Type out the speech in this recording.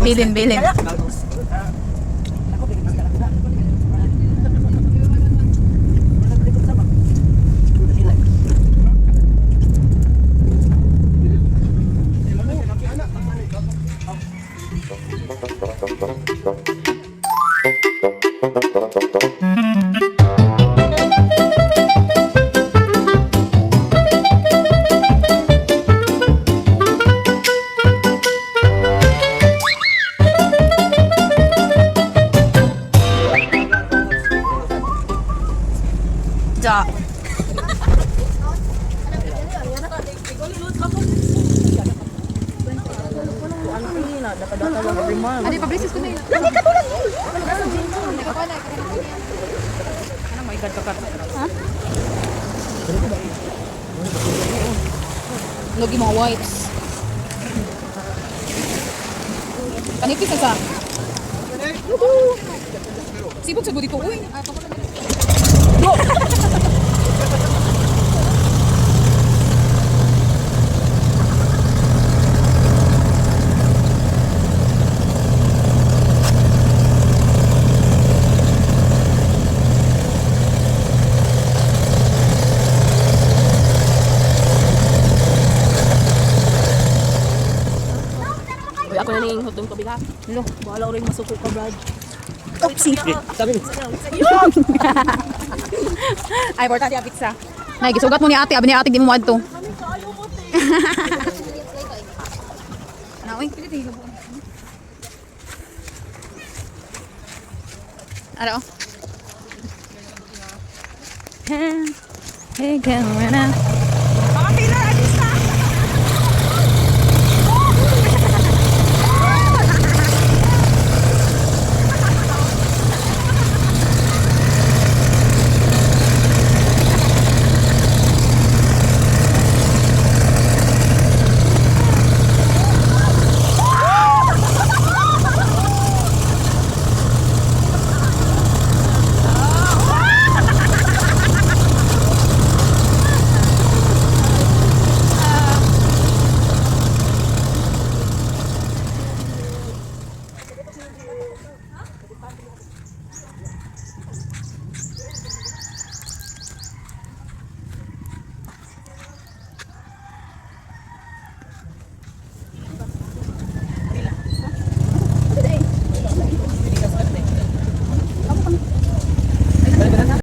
Bilin. Ja. Ano pa-blisis ko na yun? Lagi ka tulang yun! Ano may gad-gad? Ha? Logi mga wipes. Kanipis na sa. Sibot sa budi ko. Uy! Ako na ning hotdog kabila. Lo, Bahala rin masuko ka, Brad. oopsie. Sabi mo. Ay, importante ang pizza. Nay, gisugat mo ni ate. Abi ni ate, di mo madto. Ano, uy? Ano? Hey, camera.